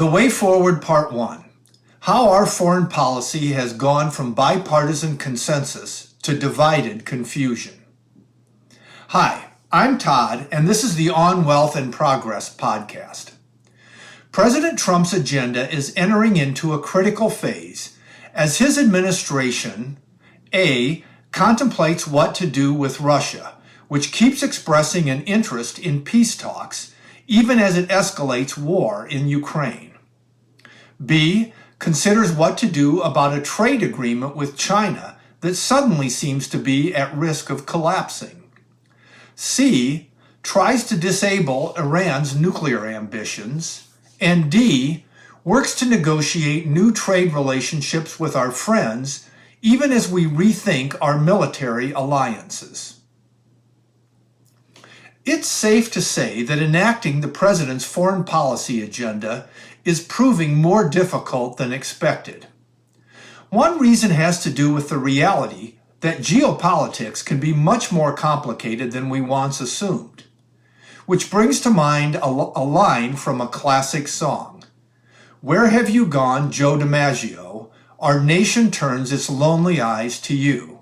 The Way Forward Part 1. How our foreign policy has gone from bipartisan consensus to divided confusion. Hi, I'm Todd, and this is the On Wealth and Progress podcast. President Trump's agenda is entering into a critical phase as his administration, A, contemplates what to do with Russia, which keeps expressing an interest in peace talks, even as it escalates war in Ukraine. B, considers what to do about a trade agreement with China that suddenly seems to be at risk of collapsing. C, tries to disable Iran's nuclear ambitions. And D, works to negotiate new trade relationships with our friends, even as we rethink our military alliances. It's safe to say that enacting the president's foreign policy agenda is proving more difficult than expected. One reason has to do with the reality that geopolitics can be much more complicated than we once assumed, which brings to mind a line from a classic song. Where have you gone, Joe DiMaggio? Our nation turns its lonely eyes to you.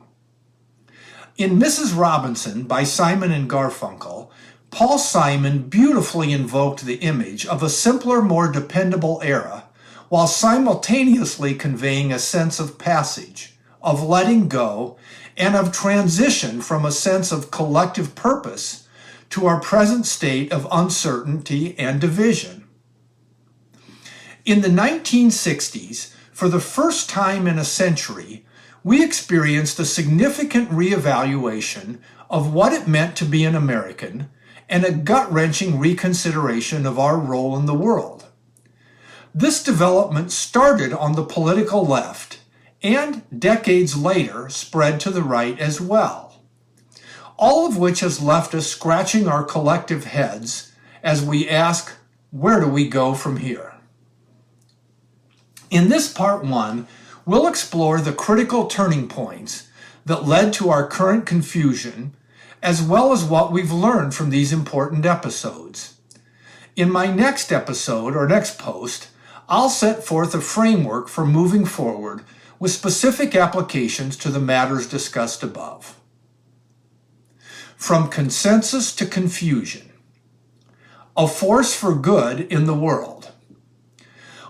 In Mrs. Robinson by Simon and Garfunkel, Paul Simon beautifully invoked the image of a simpler, more dependable era, while simultaneously conveying a sense of passage, of letting go, and of transition from a sense of collective purpose to our present state of uncertainty and division. In the 1960s, for the first time in a century, we experienced a significant reevaluation of what it meant to be an American and a gut-wrenching reconsideration of our role in the world. This development started on the political left and, decades later, spread to the right as well, all of which has left us scratching our collective heads as we ask, where do we go from here? In this part 1, we'll explore the critical turning points that led to our current confusion, as well as what we've learned from these important episodes. In my next episode, or next post, I'll set forth a framework for moving forward with specific applications to the matters discussed above. From consensus to confusion. A force for good in the world.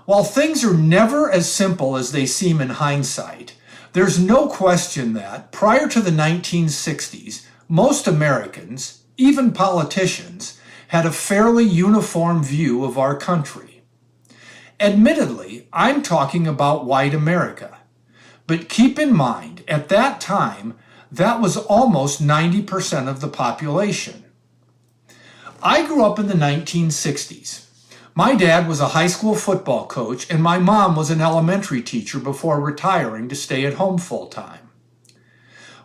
While things are never as simple as they seem in hindsight, there's no question that, prior to the 1960s, most Americans, even politicians, had a fairly uniform view of our country. Admittedly, I'm talking about white America, but keep in mind, at that time, that was almost 90% of the population. I grew up in the 1960s. My dad was a high school football coach, and my mom was an elementary teacher before retiring to stay at home full-time.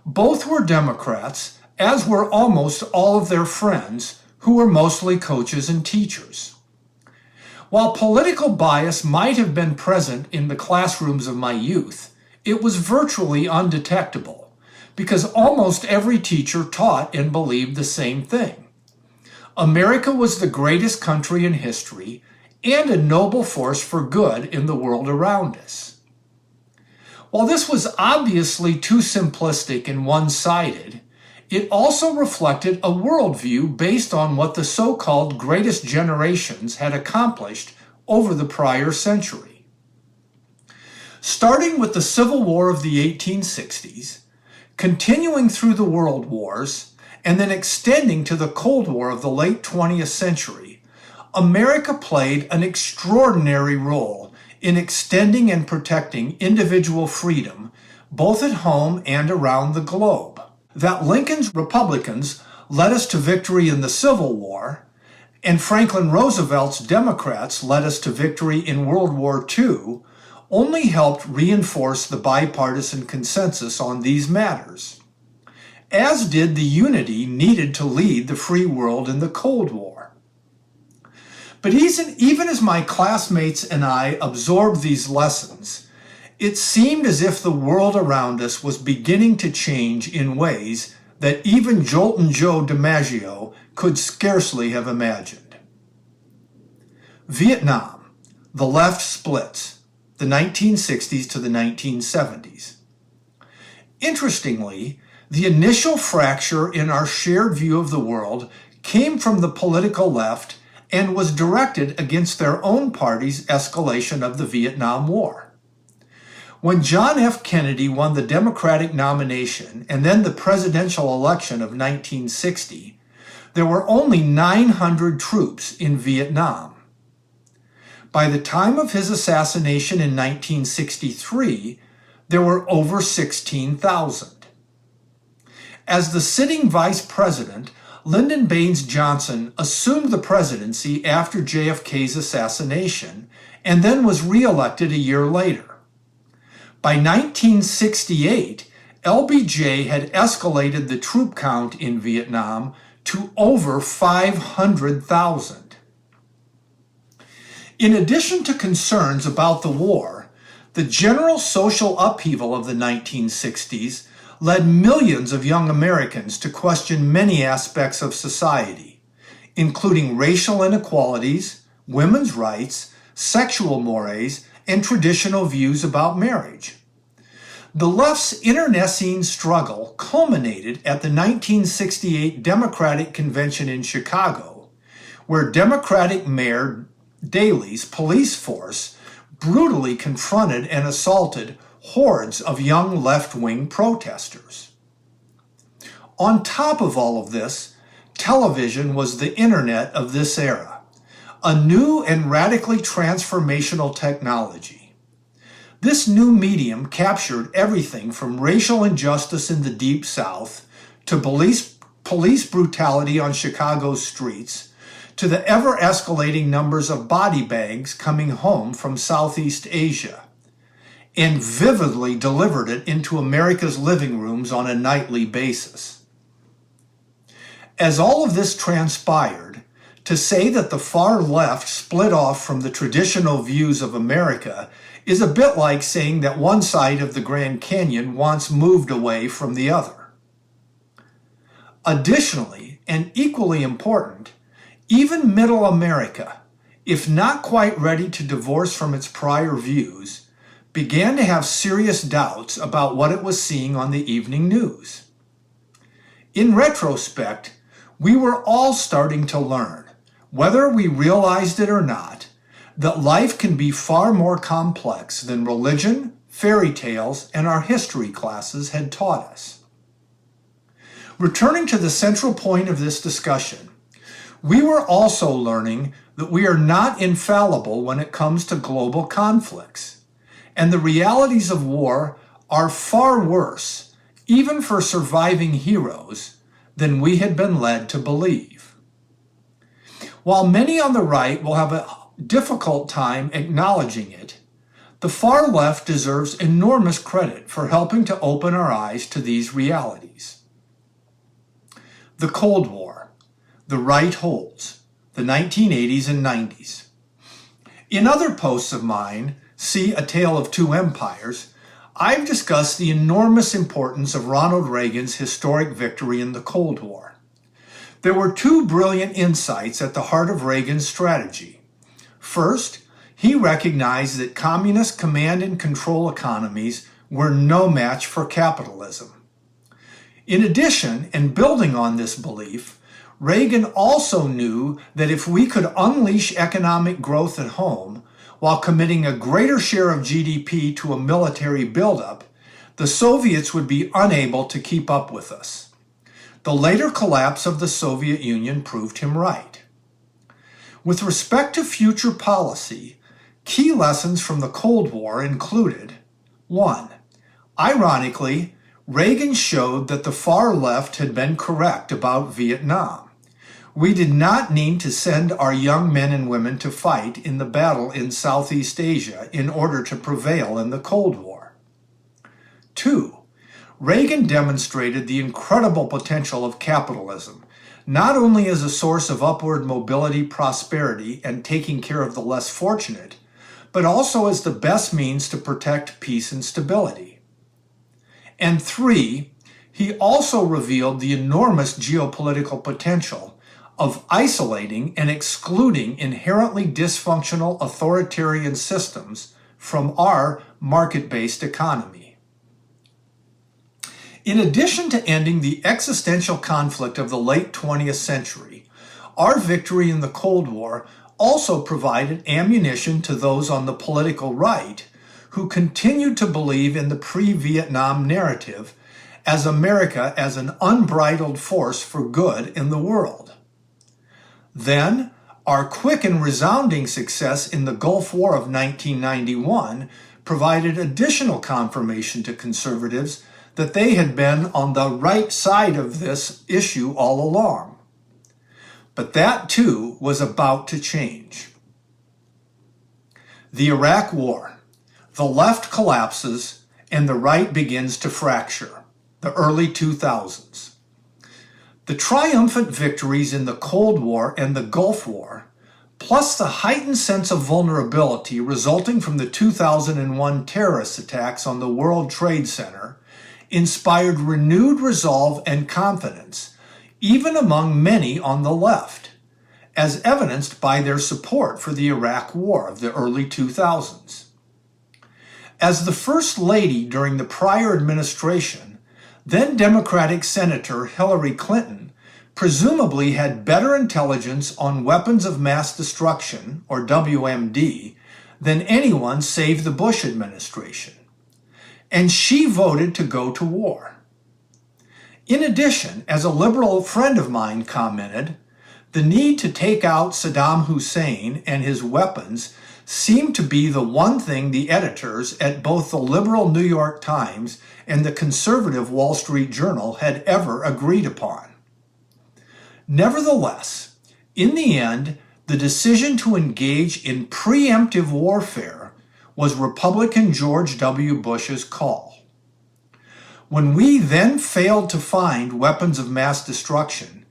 Both were Democrats, as were almost all of their friends, who were mostly coaches and teachers. While political bias might have been present in the classrooms of my youth, it was virtually undetectable, because almost every teacher taught and believed the same thing. America was the greatest country in history and a noble force for good in the world around us. While this was obviously too simplistic and one-sided, it also reflected a worldview based on what the so-called greatest generations had accomplished over the prior century. Starting with the Civil War of the 1860s, continuing through the World Wars, and then extending to the Cold War of the late 20th century, America played an extraordinary role in extending and protecting individual freedom, both at home and around the globe. That Lincoln's Republicans led us to victory in the Civil War, and Franklin Roosevelt's Democrats led us to victory in World War II, only helped reinforce the bipartisan consensus on these matters, as did the unity needed to lead the free world in the Cold War. But even as my classmates and I absorbed these lessons, it seemed as if the world around us was beginning to change in ways that even Joltin' Joe DiMaggio could scarcely have imagined. Vietnam, the left splits, the 1960s to the 1970s. Interestingly, the initial fracture in our shared view of the world came from the political left and was directed against their own party's escalation of the Vietnam War. When John F. Kennedy won the Democratic nomination and then the presidential election of 1960, there were only 900 troops in Vietnam. By the time of his assassination in 1963, there were over 16,000. As the sitting vice president, Lyndon Baines Johnson assumed the presidency after JFK's assassination and then was reelected a year later. By 1968, LBJ had escalated the troop count in Vietnam to over 500,000. In addition to concerns about the war, the general social upheaval of the 1960s led millions of young Americans to question many aspects of society, including racial inequalities, women's rights, sexual mores, and traditional views about marriage. The left's internecine struggle culminated at the 1968 Democratic Convention in Chicago, where Democratic Mayor Daley's police force brutally confronted and assaulted hordes of young left-wing protesters. On top of all of this, television was the internet of this era, a new and radically transformational technology. This new medium captured everything from racial injustice in the Deep South to police brutality on Chicago's streets to the ever-escalating numbers of body bags coming home from Southeast Asia, and vividly delivered it into America's living rooms on a nightly basis. As all of this transpired, to say that the far left split off from the traditional views of America is a bit like saying that one side of the Grand Canyon once moved away from the other. Additionally, and equally important, even Middle America, if not quite ready to divorce from its prior views, began to have serious doubts about what it was seeing on the evening news. In retrospect, we were all starting to learn, whether we realized it or not, that life can be far more complex than religion, fairy tales, and our history classes had taught us. Returning to the central point of this discussion, we were also learning that we are not infallible when it comes to global conflicts, and the realities of war are far worse, even for surviving heroes, than we had been led to believe. While many on the right will have a difficult time acknowledging it, the far left deserves enormous credit for helping to open our eyes to these realities. The Cold War, the right holds, the 1980s and 90s. In other posts of mine, see A Tale of Two Empires, I've discussed the enormous importance of Ronald Reagan's historic victory in the Cold War. There were two brilliant insights at the heart of Reagan's strategy. First, he recognized that communist command and control economies were no match for capitalism. In addition, and building on this belief, Reagan also knew that if we could unleash economic growth at home while committing a greater share of GDP to a military buildup, the Soviets would be unable to keep up with us. The later collapse of the Soviet Union proved him right. With respect to future policy, key lessons from the Cold War included: 1. Ironically, Reagan showed that the far left had been correct about Vietnam. We did not need to send our young men and women to fight in the battle in Southeast Asia in order to prevail in the Cold War. 2. Reagan demonstrated the incredible potential of capitalism, not only as a source of upward mobility, prosperity, and taking care of the less fortunate, but also as the best means to protect peace and stability. And 3, he also revealed the enormous geopolitical potential of isolating and excluding inherently dysfunctional authoritarian systems from our market-based economy. In addition to ending the existential conflict of the late 20th century, our victory in the Cold War also provided ammunition to those on the political right who continued to believe in the pre-Vietnam narrative as America as an unbridled force for good in the world. Then, our quick and resounding success in the Gulf War of 1991 provided additional confirmation to conservatives that they had been on the right side of this issue all along. But that too was about to change. The Iraq War. The left collapses and the right begins to fracture. The early 2000s. The triumphant victories in the Cold War and the Gulf War, plus the heightened sense of vulnerability resulting from the 2001 terrorist attacks on the World Trade Center, inspired renewed resolve and confidence, even among many on the left, as evidenced by their support for the Iraq War of the early 2000s. As the First Lady during the prior administration, then Democratic Senator Hillary Clinton presumably had better intelligence on weapons of mass destruction, or WMD, than anyone save the Bush administration. And she voted to go to war. In addition, as a liberal friend of mine commented, the need to take out Saddam Hussein and his weapons seemed to be the one thing the editors at both the liberal New York Times and the conservative Wall Street Journal had ever agreed upon. Nevertheless, in the end, the decision to engage in preemptive warfare was Republican George W. Bush's call. When we then failed to find weapons of mass destruction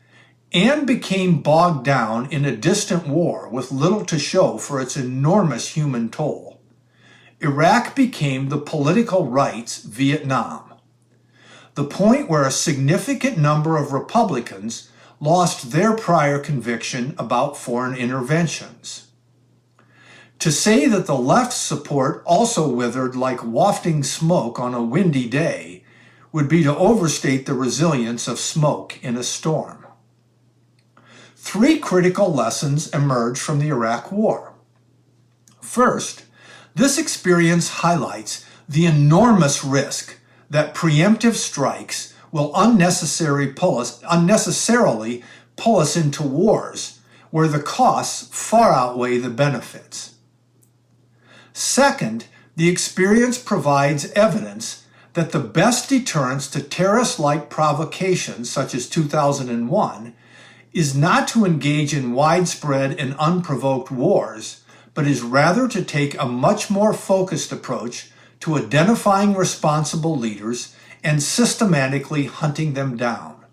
and became bogged down in a distant war with little to show for its enormous human toll, Iraq became the political right's Vietnam, the point where a significant number of Republicans lost their prior conviction about foreign interventions. To say that the left's support also withered like wafting smoke on a windy day would be to overstate the resilience of smoke in a storm. Three critical lessons emerge from the Iraq War. First, this experience highlights the enormous risk that preemptive strikes will unnecessarily pull us into wars where the costs far outweigh the benefits. Second, the experience provides evidence that the best deterrence to terrorist-like provocations such as 2001 is not to engage in widespread and unprovoked wars, but is rather to take a much more focused approach to identifying responsible leaders and systematically hunting them down,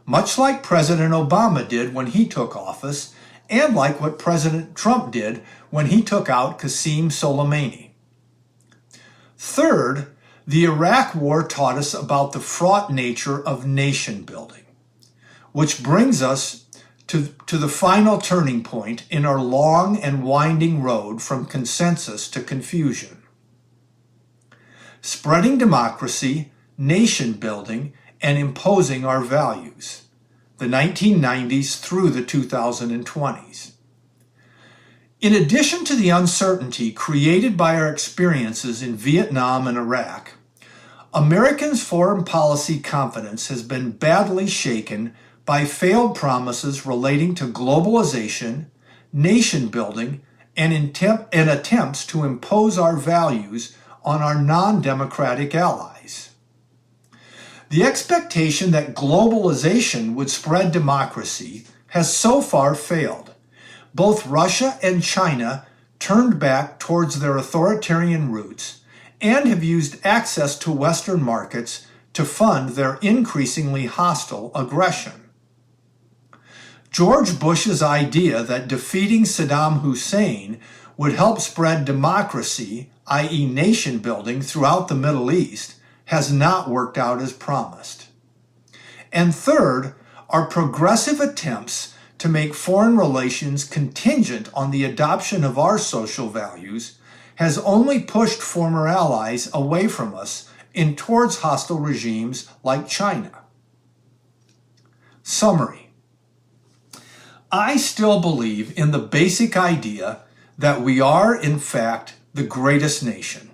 much like President Obama did when he took office, and like what President Trump did when he took out Qasem Soleimani. Third, the Iraq War taught us about the fraught nature of nation building, which brings us to the final turning point in our long and winding road from consensus to confusion. Spreading democracy, nation building, and imposing our values, the 1990s through the 2020s. In addition to the uncertainty created by our experiences in Vietnam and Iraq, Americans' foreign policy confidence has been badly shaken by failed promises relating to globalization, nation building, and attempts to impose our values on our non-democratic allies. The expectation that globalization would spread democracy has so far failed. Both Russia and China turned back towards their authoritarian roots and have used access to Western markets to fund their increasingly hostile aggression. George Bush's idea that defeating Saddam Hussein would help spread democracy, i.e. nation building, throughout the Middle East has not worked out as promised. And third, our progressive attempts to make foreign relations contingent on the adoption of our social values has only pushed former allies away from us and towards hostile regimes like China. Summary. I still believe in the basic idea that we are, in fact, the greatest nation,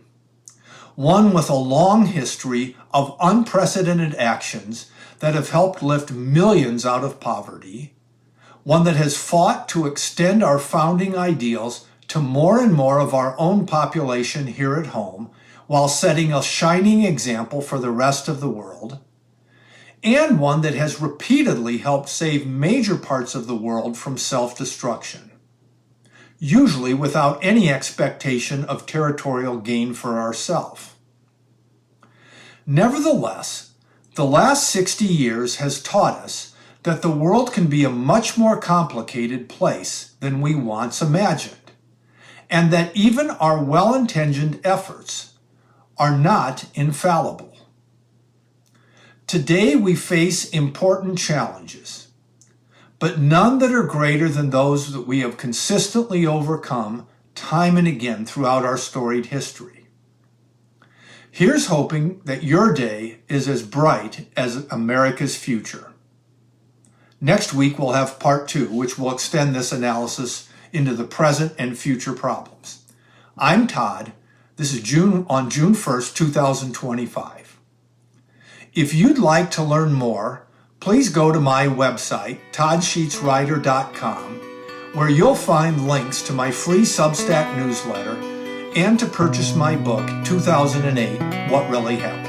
one with a long history of unprecedented actions that have helped lift millions out of poverty, one that has fought to extend our founding ideals to more and more of our own population here at home, while setting a shining example for the rest of the world, and one that has repeatedly helped save major parts of the world from self-destruction, usually without any expectation of territorial gain for ourselves. Nevertheless, the last 60 years has taught us that the world can be a much more complicated place than we once imagined, and that even our well-intentioned efforts are not infallible. Today we face important challenges, but none that are greater than those that we have consistently overcome time and again throughout our storied history. Here's hoping that your day is as bright as America's future. Next week we'll have part 2, which will extend this analysis into the present and future problems. I'm Todd. This is on June 1st, 2025. If you'd like to learn more, please go to my website, toddsheetswriter.com, where you'll find links to my free Substack newsletter and to purchase my book, 2008, What Really Happened.